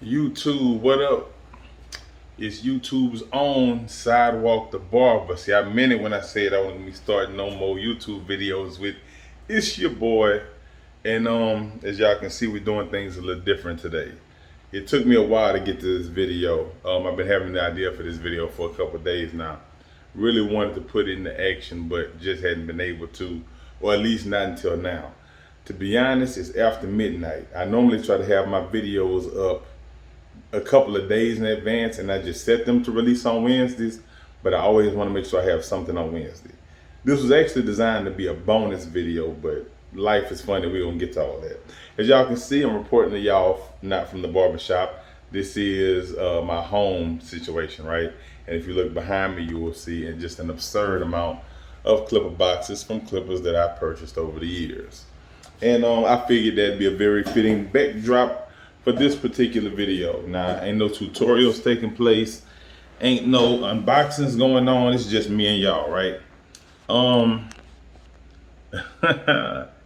YouTube, what up? It's YouTube's own Sidewalk the Barber. See, I meant it when I said I was gonna be starting no more YouTube videos with it's your boy. And as y'all can see, we're doing things a little different today. It took me a while to get to this video. I've been having the idea for this video for a couple of days now. Really wanted to put it into action, but just hadn't been able to, or at least not until now. To be honest, it's after midnight. I normally try to have my videos up a couple of days in advance, and I just set them to release on Wednesdays, but I always want to make sure I have something on Wednesday. This was actually designed to be a bonus video, but life is funny, we're gonna get to all that. As y'all can see, I'm reporting to y'all not from the barbershop. This is my home situation, right? And if you look behind me, you will see just an absurd amount of clipper boxes from clippers that I purchased over the years. And I figured that'd be a very fitting backdrop for this particular video. Now, ain't no tutorials taking place, ain't no unboxings going on. It's just me and y'all, right?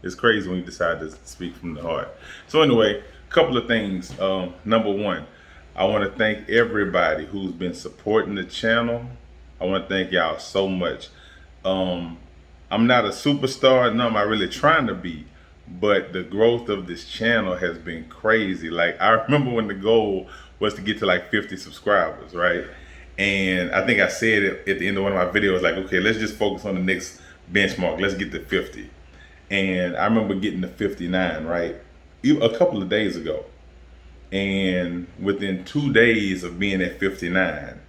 It's crazy when you decide to speak from the heart. So anyway, a couple of things. Number one, I want to thank everybody who's been supporting the channel. I want to thank y'all so much. I'm not a superstar, nor am I really trying to be, but the growth of this channel has been crazy. Like, I remember when the goal was to get to like 50 subscribers, right? And I think I said it at the end of one of my videos, like, okay, let's just focus on the next benchmark. Let's get to 50. And I remember getting to 59, right? A couple of days ago. And within 2 days of being at 59,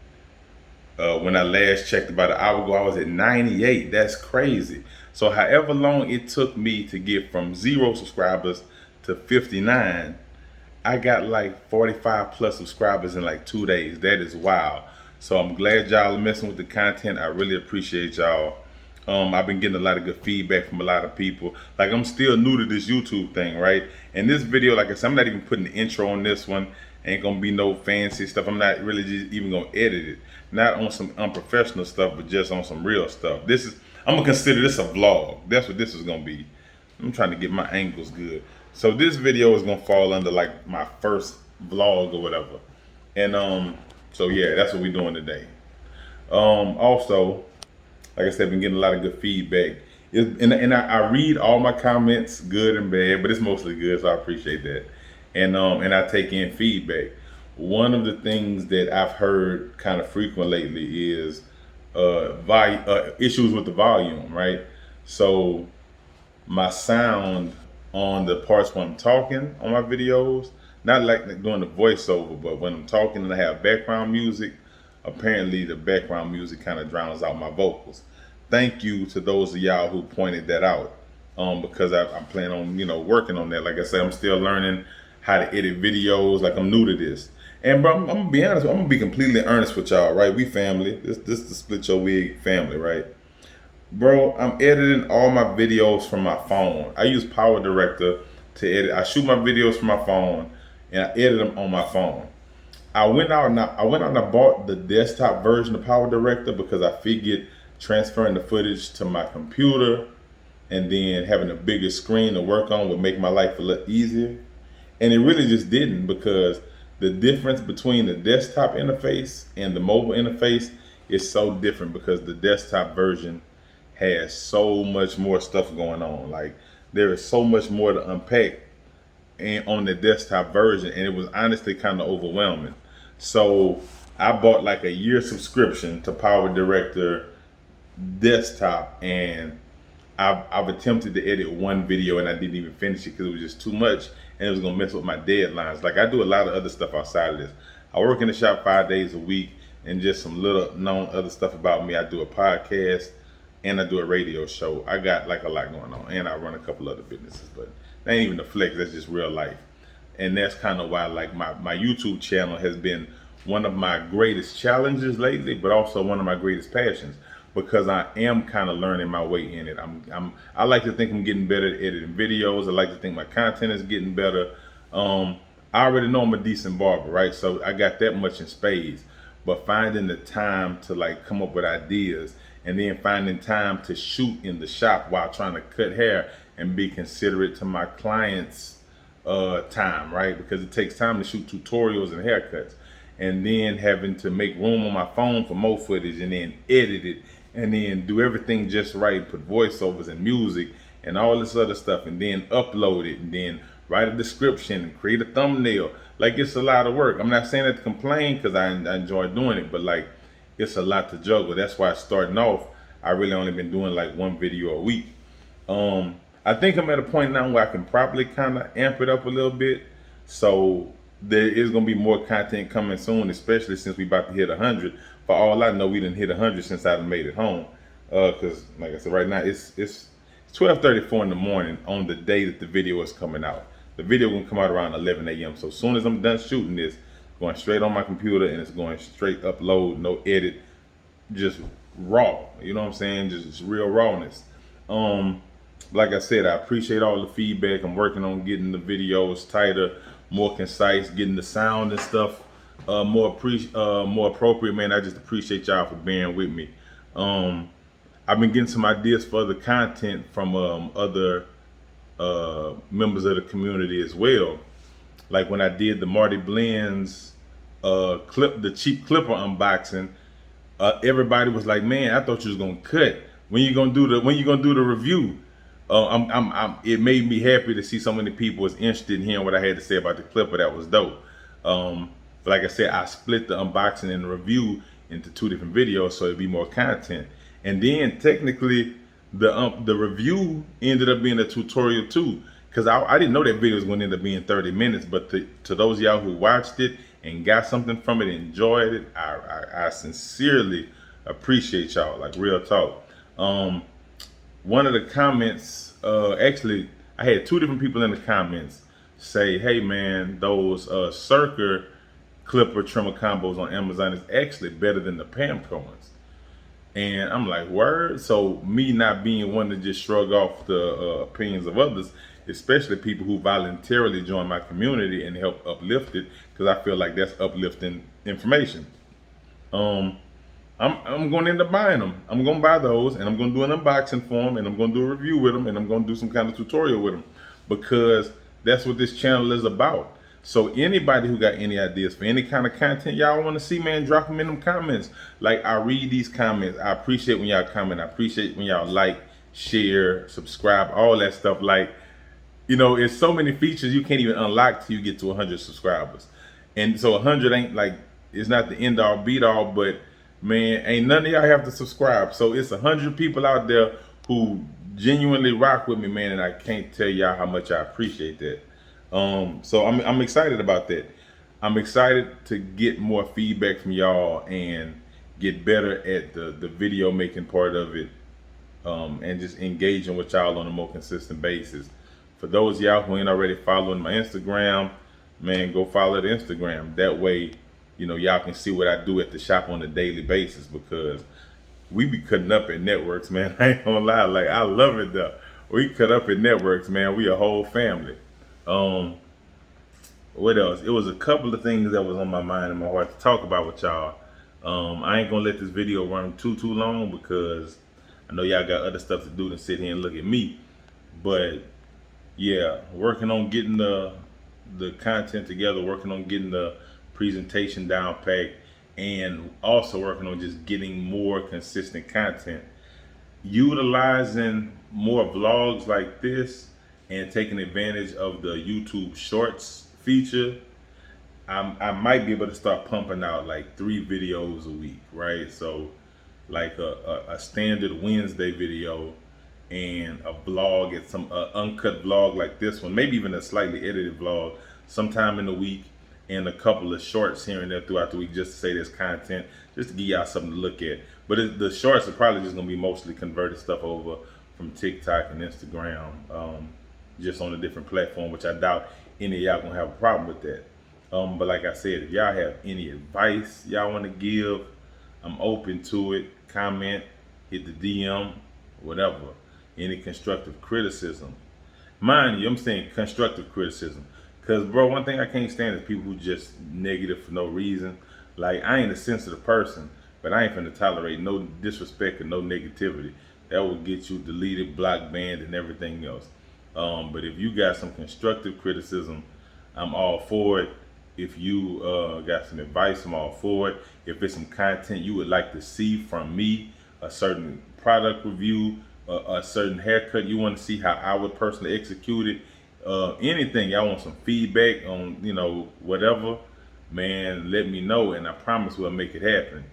when I last checked about an hour ago, I was at 98. That's crazy. So however long it took me to get from 0 subscribers to 59, I got like 45 plus subscribers in like 2 days. That is wild. So I'm glad y'all are messing with the content. I really appreciate y'all. I've been getting a lot of good feedback from a lot of people. Like, I'm still new to this YouTube thing, right? And this video, like I said, I'm not even putting the intro on this one. Ain't gonna be no fancy stuff. I'm not really just even gonna edit it. Not on some unprofessional stuff, but just on some real stuff. I'm gonna consider this a vlog. That's what this is gonna be. I'm trying to get my angles good. So this video is gonna fall under like my first vlog or whatever. And so yeah, that's what we're doing today. Also, like I said, I've been getting a lot of good feedback. I read all my comments, good and bad, but it's mostly good, so I appreciate that. And I take in feedback. One of the things that I've heard kind of frequent lately is issues with the volume, right? So my sound on the parts when I'm talking on my videos, not like doing the voiceover, but when I'm talking and I have background music, apparently the background music kind of drowns out my vocals. Thank you to those of y'all who pointed that out, because I'm planning on working on that. Like I said, I'm still learning how to edit videos. Like, I'm new to this. And bro, I'm gonna be honest, I'm gonna be completely earnest with y'all, right? We family. This is the Split Your Wig family, right? Bro, I'm editing all my videos from my phone. I use Power Director to edit. I shoot my videos from my phone and I edit them on my phone. I went out and I bought the desktop version of Power Director because I figured transferring the footage to my computer and then having a bigger screen to work on would make my life a little easier. And it really just didn't, because the difference between the desktop interface and the mobile interface is so different, because the desktop version has so much more stuff going on. Like, there is so much more to unpack and on the desktop version, and it was honestly kind of overwhelming. So I bought like a year subscription to Power Director desktop, and I've attempted to edit one video and I didn't even finish it because it was just too much and it was gonna mess with my deadlines. Like, I do a lot of other stuff outside of this. I work in the shop 5 days a week, and just some little known other stuff about me. I do a podcast and I do a radio show. I got like a lot going on, and I run a couple other businesses, but that ain't even the flex, that's just real life. And that's kind of why, like, my YouTube channel has been one of my greatest challenges lately, but also one of my greatest passions, because I am kind of learning my way in it. I like to think I'm getting better at editing videos. I like to think my content is getting better. I already know I'm a decent barber, right? So I got that much in spades. But finding the time to like come up with ideas, and then finding time to shoot in the shop while trying to cut hair and be considerate to my clients' time, right? Because it takes time to shoot tutorials and haircuts, and then having to make room on my phone for more footage, and then edit it, and then do everything just right, put voiceovers and music and all this other stuff, and then upload it, and then write a description and create a thumbnail. Like, it's a lot of work. I'm not saying that to complain, because I enjoy doing it, but like, it's a lot to juggle. That's why starting off, I really only been doing like one video a week. I think I'm at a point now where I can probably kind of amp it up a little bit. So there is gonna be more content coming soon, especially since we about to hit 100. For all I know, we didn't hit 100 since I done made it home. Cause like I said, right now it's 12:34 in the morning on the day that the video is coming out. The video gonna come out around 11 a.m. So as soon as I'm done shooting this, going straight on my computer, and it's going straight upload, no edit, just raw. You know what I'm saying? Just real rawness. Like I said, I appreciate all the feedback. I'm working on getting the videos tighter, more concise, getting the sound and stuff more appropriate. Man, I just appreciate y'all for bearing with me. I've been getting some ideas for other content from other members of the community as well. Like when I did the Marty Blends the cheap clipper unboxing, everybody was like, "Man, I thought you was gonna cut. When you gonna do the review?" It made me happy to see so many people was interested in hearing what I had to say about the clipper. That was dope. But like I said, I split the unboxing and the review into 2 different videos, so it'd be more content. And then technically, the review ended up being a tutorial too, because I didn't know that video was going to end up being 30 minutes. But to those of y'all who watched it and got something from it, enjoyed it, I sincerely appreciate y'all. Like, real talk. One of the comments, actually, I had 2 different people in the comments say, "Hey man, those Circa clipper trimmer combos on Amazon is actually better than the Pamco ones." And I'm like, word? So me not being one to just shrug off the opinions of others, especially people who voluntarily join my community and help uplift it, because I feel like that's uplifting information. I'm going to end up buying them. I'm going to buy those, and I'm going to do an unboxing for them, and I'm going to do a review with them, and I'm going to do some kind of tutorial with them, because that's what this channel is about. So anybody who got any ideas for any kind of content y'all want to see, man, drop them in them comments. Like, I read these comments. I appreciate when y'all comment. I appreciate when y'all like, share, subscribe, all that stuff. Like, you know, it's so many features you can't even unlock till you get to 100 subscribers. And so 100 ain't like, it's not the end all beat all, but man, ain't none of y'all have to subscribe. So it's 100 people out there who genuinely rock with me, man, and I can't tell y'all how much I appreciate that. So I'm excited about that. I'm excited to get more feedback from y'all and get better at the video making part of it, and just engaging with y'all on a more consistent basis. For those of y'all who ain't already following my Instagram, man, go follow the Instagram. That way, you know, y'all can see what I do at the shop on a daily basis, because we be cutting up at networks, man. I ain't gonna lie, like, I love it though. We cut up at networks, man. We a whole family. What else? It was a couple of things that was on my mind and my heart to talk about with y'all. I ain't gonna let this video run too long, because I know y'all got other stuff to do than sit here and look at me. But yeah, working on getting the content together, working on getting the presentation down packed, and also working on just getting more consistent content, utilizing more vlogs like this, and taking advantage of the YouTube Shorts feature. I might be able to start pumping out like 3 videos a week, right? So like a standard Wednesday video, and a vlog, at some uncut vlog like this one, maybe even a slightly edited vlog sometime in the week, and a couple of shorts here and there throughout the week, just to say there's content, just to give y'all something to look at. But the shorts are probably just gonna be mostly converted stuff over from TikTok and Instagram, just on a different platform, which I doubt any of y'all gonna have a problem with that. But like I said, if y'all have any advice y'all wanna give, I'm open to it. Comment, hit the DM, whatever. Any constructive criticism. Mind you, I'm saying constructive criticism. Because, bro, one thing I can't stand is people who just negative for no reason. Like, I ain't a sensitive person, but I ain't finna tolerate no disrespect or no negativity. That will get you deleted, blocked, banned, and everything else. But if you got some constructive criticism, I'm all for it. If you got some advice, I'm all for it. If it's some content you would like to see from me, a certain product review, a certain haircut you want to see how I would personally execute it, anything, y'all want some feedback on, whatever, man, let me know, and I promise we'll make it happen.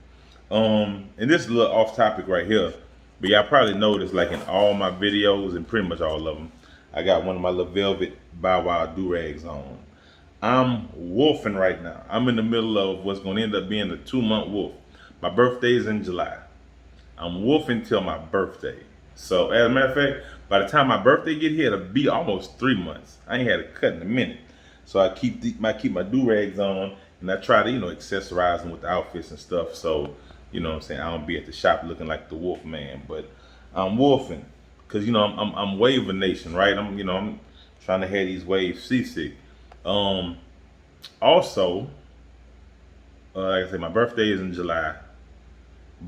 And this is a little off topic right here, but y'all probably noticed, like in all my videos and pretty much all of them, I got one of my little velvet Bow Wow do-rags on. I'm wolfing right now. I'm in the middle of what's going to end up being a 2-month wolf. My birthday is in July. I'm wolfing till my birthday. So as a matter of fact, by the time my birthday get here, it'll be almost 3 months. I ain't had a cut in a minute. So I keep my do-rags on, and I try to, accessorize them with the outfits and stuff. So, you know what I'm saying, I don't be at the shop looking like the wolf man, but I'm wolfing. Cause I'm wave nation, right? I'm trying to have these waves seasick. Also, like I said, my birthday is in July.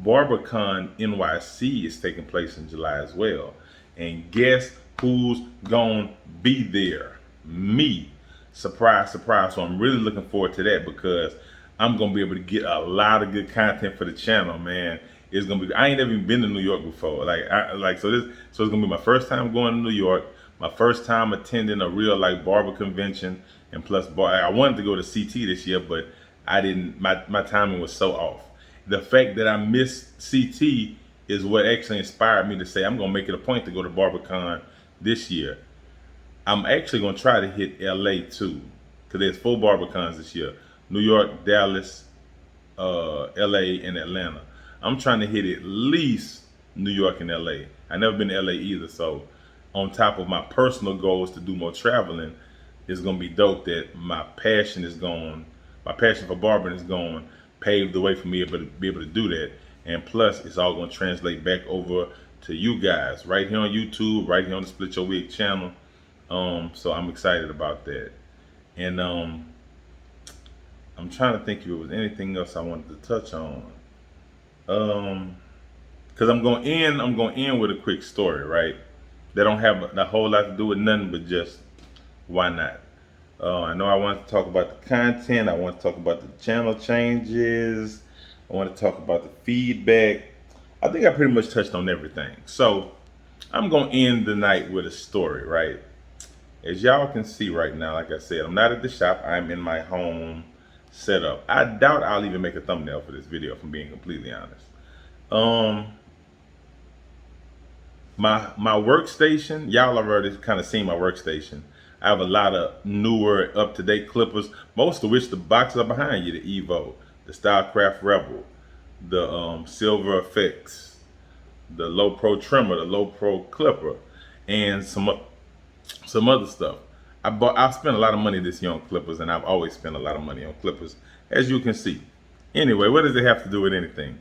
BarberCon NYC is taking place in July as well. And guess who's gonna be there? Me. Surprise, surprise. So I'm really looking forward to that because I'm gonna be able to get a lot of good content for the channel, man. It's gonna be. I ain't never even been to New York before. So it's gonna be my first time going to New York. My first time attending a real barber convention, and plus I wanted to go to CT this year, but I didn't. My timing was so off. The fact that I missed CT is what actually inspired me to say I'm gonna make it a point to go to BarberCon this year. I'm actually gonna try to hit LA too, because there's 4 BarberCons this year: New York, Dallas, LA, and Atlanta. I'm trying to hit at least New York and LA. I never been to LA either, so on top of my personal goals to do more traveling, it's gonna be dope that my passion for barbering is gone, paved the way for me to be able to do that. And plus, it's all gonna translate back over to you guys right here on YouTube, right here on the Split Your Wig channel. So I'm excited about that. And I'm trying to think if there was anything else I wanted to touch on. Because I'm going to end with a quick story, right? They don't have a whole lot to do with nothing, but just why not? I know I want to talk about the content. I want to talk about the channel changes. I want to talk about the feedback. I think I pretty much touched on everything. So I'm going to end the night with a story, right? As y'all can see right now, like I said, I'm not at the shop. I'm in my home setup. I doubt I'll even make a thumbnail for this video, if I'm being completely honest. My workstation, y'all have already kind of seen my workstation. I have a lot of newer, up-to-date clippers, most of which the boxes are behind you: the Evo, the Stylecraft Rebel, the Silver Effects, the Low Pro trimmer, the Low Pro clipper, and some other stuff. I've spent a lot of money this year on clippers, and I've always spent a lot of money on clippers, as you can see. Anyway, what does it have to do with anything?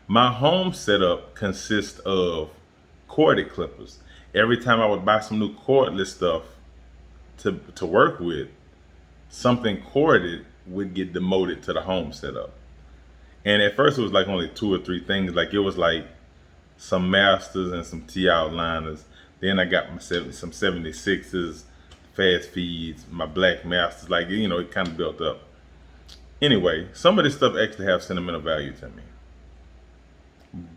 My home setup consists of corded clippers. Every time I would buy some new cordless stuff to work with, something corded would get demoted to the home setup. And at first it was like only 2 or 3 things. Like it was like some Masters and some T outliners. Then I got some 76s, fast feeds, my black Masters. Like, it kind of built up. Anyway, some of this stuff actually have sentimental value to me.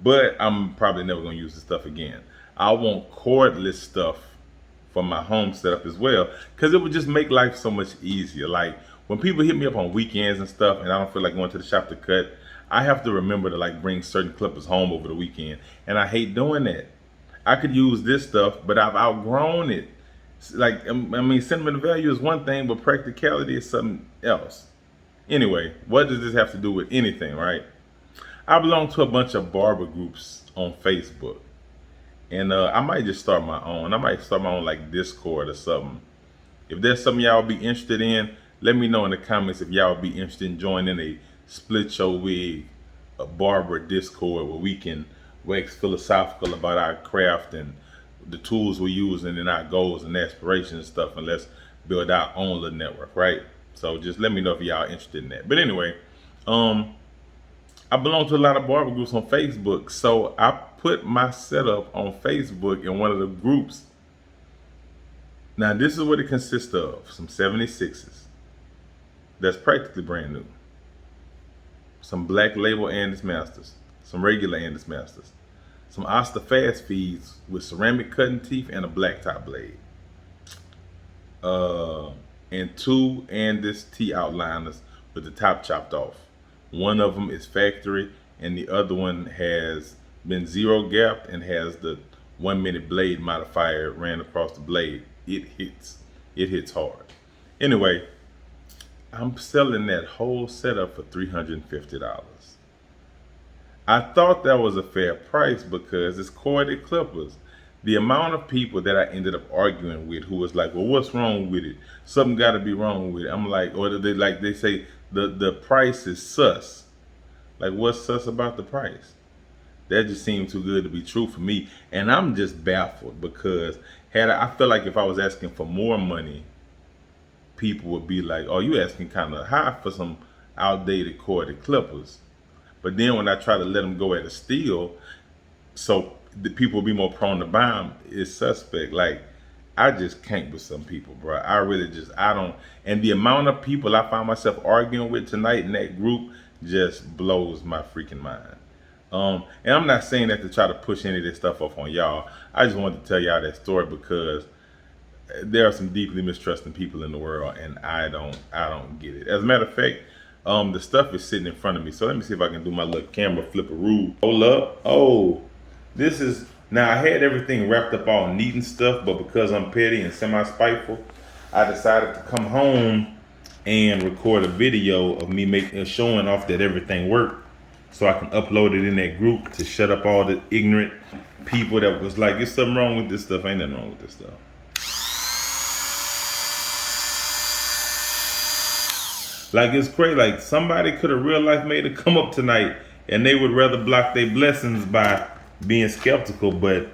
But I'm probably never going to use this stuff again. I want cordless stuff for my home setup as well, because it would just make life so much easier. Like when people hit me up on weekends and stuff and I don't feel like going to the shop to cut, I have to remember to bring certain clippers home over the weekend. And I hate doing that. I could use this stuff, but I've outgrown it. Sentimental value is one thing, but practicality is something else. Anyway, what does this have to do with anything, right? I belong to a bunch of barber groups on Facebook. And I might just start my own. I might start my own Discord or something. If there's something y'all be interested in, let me know in the comments if y'all be interested in joining a Split Your Wig, a barber Discord, where we can wax philosophical about our craft and the tools we're using and our goals and aspirations and stuff, and let's build our own little network, right? So just let me know if y'all interested in that. But anyway, I belong to a lot of barber groups on Facebook, so I put my setup on Facebook in one of the groups Now this is what it consists of: some 76s that's practically brand new, some black label Andis Masters, some regular Andis Masters, some Asta fast feeds with ceramic cutting teeth and a black top blade, uh, and two Andis T outliners with the top chopped off. One of them is factory, and the other one has been zero gapped and has the 1 minute blade modifier ran across the blade. It hits hard. Anyway, I'm selling that whole setup for $350. I thought that was a fair price because it's corded clippers. The amount of people that I ended up arguing with who was like, well, what's wrong with it? Something got to be wrong with it. I'm like, or they say the price is sus. Like, what's sus about the price? That just seemed too good to be true for me. And I'm just baffled because I feel like if I was asking for more money, people would be like, oh, you asking kind of high for some outdated corded clippers. But then when I try to let them go at a steal, so the people will be more prone to buy them, it's suspect. Like, I just can't with some people, bro. I don't. And the amount of people I find myself arguing with tonight in that group just blows my freaking mind. And I'm not saying that to try to push any of this stuff off on y'all. I just wanted to tell y'all that story because there are some deeply mistrusting people in the world, and I don't get it. As a matter of fact, the stuff is sitting in front of me. So let me see if I can do my little camera flipperoo. Hold up. Oh, this is, now I had everything wrapped up all neat and stuff, but because I'm petty and semi-spiteful, I decided to come home and record a video of me showing off that everything worked, so I can upload it in that group to shut up all the ignorant people that was like, there's something wrong with this stuff. Ain't nothing wrong with this stuff. Like, it's crazy. Like, somebody could have real life made a come up tonight and they would rather block their blessings by being skeptical, but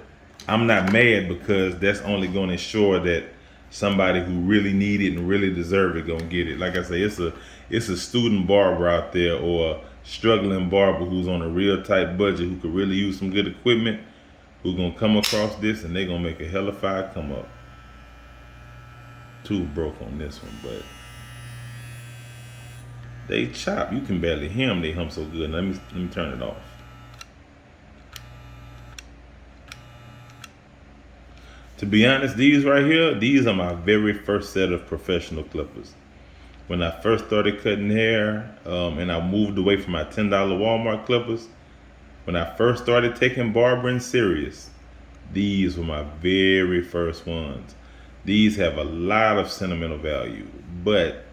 I'm not mad because that's only going to ensure that somebody who really need it and really deserve it gonna get it. Like I say, it's a student barber out there or a struggling barber who's on a real tight budget who could really use some good equipment, who's gonna come across this and they gonna make a hella fire come up. Two broke on this one, but they chop. You can barely hear them. They hum so good. Let me turn it off. To be honest, these right here, these are my very first set of professional clippers. When I first started cutting hair, and I moved away from my $10 Walmart clippers, when I first started taking barbering serious, these were my very first ones. These have a lot of sentimental value, but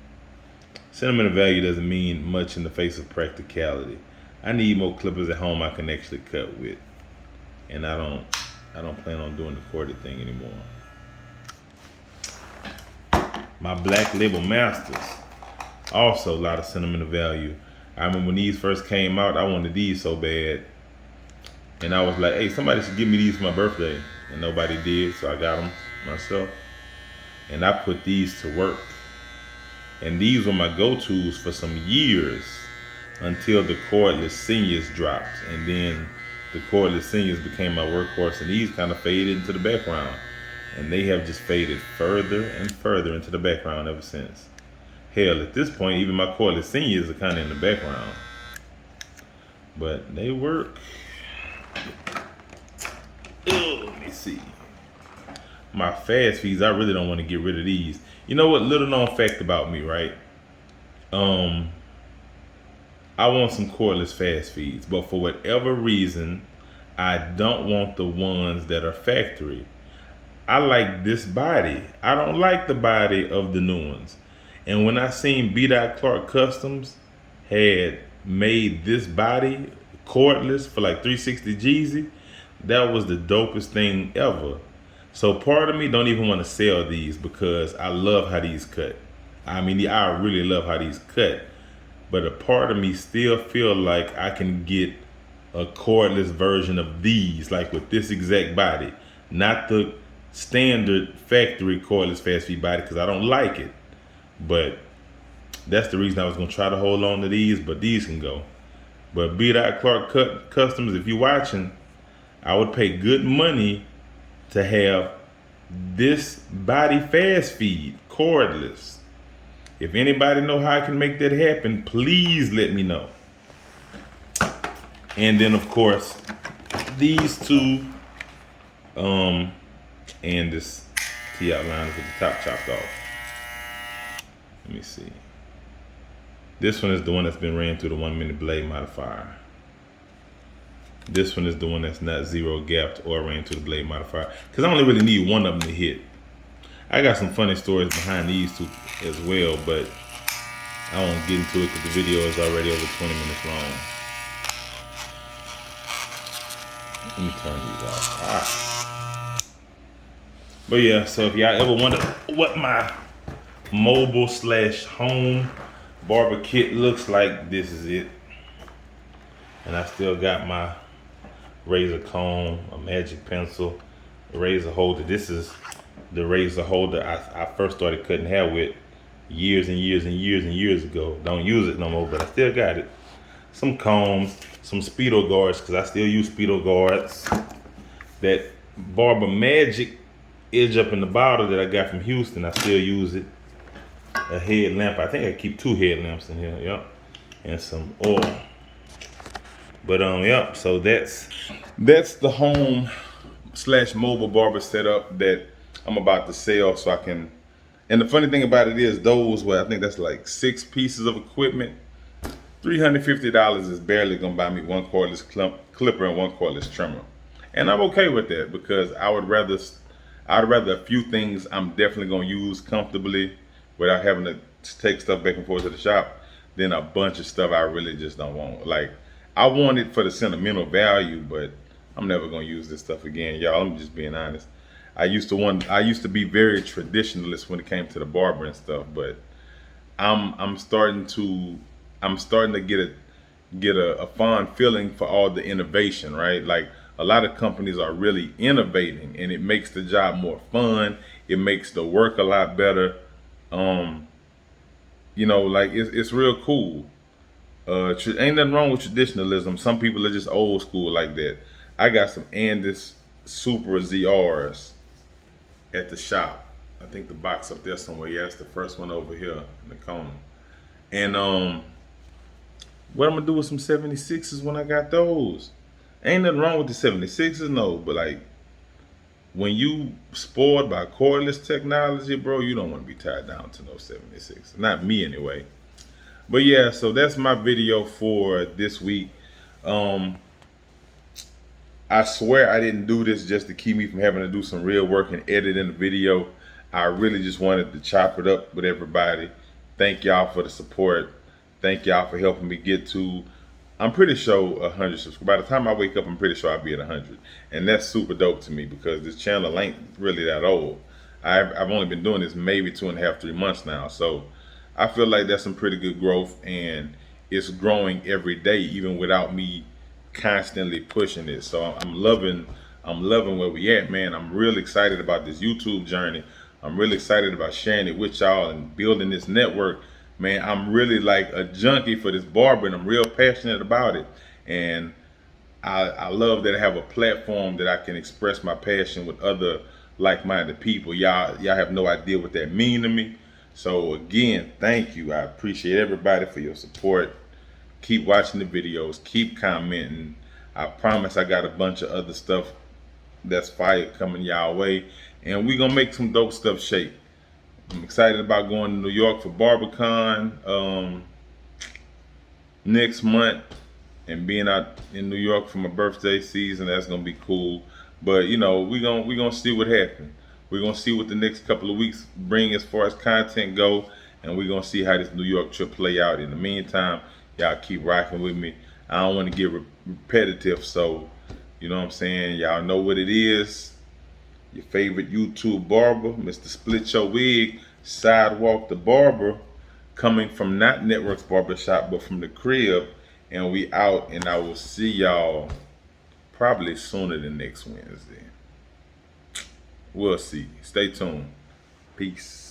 sentimental value doesn't mean much in the face of practicality. I need more clippers at home I can actually cut with, and I don't plan on doing the corded thing anymore. My black label masters, also a lot of sentimental value. I remember when these first came out, I wanted these so bad, and I was like, hey, somebody should give me these for my birthday, and nobody did, so I got them myself, and I put these to work. And these were my go-tos for some years until the cordless seniors dropped, and then the cordless seniors became my workhorse, and these kind of faded into the background, and they have just faded further and further into the background ever since. Hell, at this point, even my cordless seniors are kind of in the background, but they work. Let me see. My fast feeds, I really don't want to get rid of these. You know what? Little known fact about me, right? I want some cordless fast feeds, but for whatever reason, I don't want the ones that are factory. I like this body. I don't like the body of the new ones. And when I seen B. Clark Customs had made this body cordless for like 360 Jeezy, that was the dopest thing ever. So part of me don't even want to sell these because I love how these cut. I mean, I really love how these cut. But a part of me still feel like I can get a cordless version of these, like with this exact body. Not the standard factory cordless fast feed body, because I don't like it. But that's the reason I was going to try to hold on to these, but these can go. But B. Clark Customs, if you're watching, I would pay good money to have this body fast feed, cordless. If anybody know how I can make that happen, please let me know. And then of course, these two, and this T outline with the top chopped off. Let me see. This one is the one that's been ran through the 1 minute blade modifier. This one is the one that's not zero gapped or ran through the blade modifier. Because I only really need one of them to hit. I got some funny stories behind these two as well, but I won't get into it because the video is already over 20 minutes long. Let me turn these off. But yeah, so if y'all ever wonder what my mobile / home barber kit looks like, this is it. And I still got my razor comb, a magic pencil, a razor holder. This is the razor holder I first started cutting hair with years and years and years and years ago. Don't use it no more, but I still got it. Some combs, some Speedo guards, because I still use Speedo guards. That Barber Magic edge up in the bottle that I got from Houston, I still use it. A headlamp, I think I keep 2 headlamps in here, yep. And some oil. But yep, so that's the home / mobile barber setup that I'm about to sell so I can. And the funny thing about it is those where I think that's like 6 pieces of equipment, $350 is barely gonna buy me one cordless clipper and one cordless trimmer. And I'm okay with that because I'd rather a few things I'm definitely gonna use comfortably without having to take stuff back and forth to the shop than a bunch of stuff I really just don't want. Like, I want it for the sentimental value, but I'm never gonna use this stuff again, y'all. I'm just being honest. I used to be very traditionalist when it came to the barber and stuff, but I'm starting to get a fond feeling for all the innovation, right? Like, a lot of companies are really innovating, and it makes the job more fun. It makes the work a lot better. You know, like it's real cool. Ain't nothing wrong with traditionalism. Some people are just old school like that. I got some Andis Super ZRs at the shop. I think the box up there somewhere. Yeah, it's the first one over here in the corner. And what I'm gonna do with some 76s when I got those? Ain't nothing wrong with the 76s, no. But like, when you spoiled by cordless technology, bro, you don't want to be tied down to no 76. Not me anyway. But yeah, so that's my video for this week. I swear I didn't do this just to keep me from having to do some real work and editing the video. I really just wanted to chop it up with everybody. Thank y'all for the support. Thank y'all for helping me get to, I'm pretty sure 100 subscribers. By the time I wake up, I'm pretty sure I'll be at 100. And that's super dope to me because this channel ain't really that old. I've only been doing this maybe 2.5, 3 months now. So I feel like that's some pretty good growth, and it's growing every day, even without me constantly pushing it. So I'm loving where we at, man. I'm really excited about this YouTube journey. I'm really excited about sharing it with y'all and building this network. Man, I'm really like a junkie for this barber, and I'm real passionate about it. And I love that I have a platform that I can express my passion with other like-minded people. Y'all have no idea what that means to me. So again, thank you. I appreciate everybody for your support. Keep watching the videos, keep commenting. I promise I got a bunch of other stuff that's fire coming y'all way, and we gonna make some dope stuff shake. I'm excited about going to New York for BarberCon next month, and being out in New York for my birthday season. That's gonna be cool. But you know, we gonna see what happens. We're gonna see what the next couple of weeks bring as far as content go, and we're gonna see how this New York trip play out. In the meantime, y'all keep rocking with me. I don't want to get repetitive, so you know what I'm saying. Y'all know what it is. Your favorite YouTube barber, Mr. Split Your Wig, Sidewalk the Barber, coming from not Networks Barbershop, but from the crib. And we out, and I will see y'all probably sooner than next Wednesday. We'll see. Stay tuned. Peace.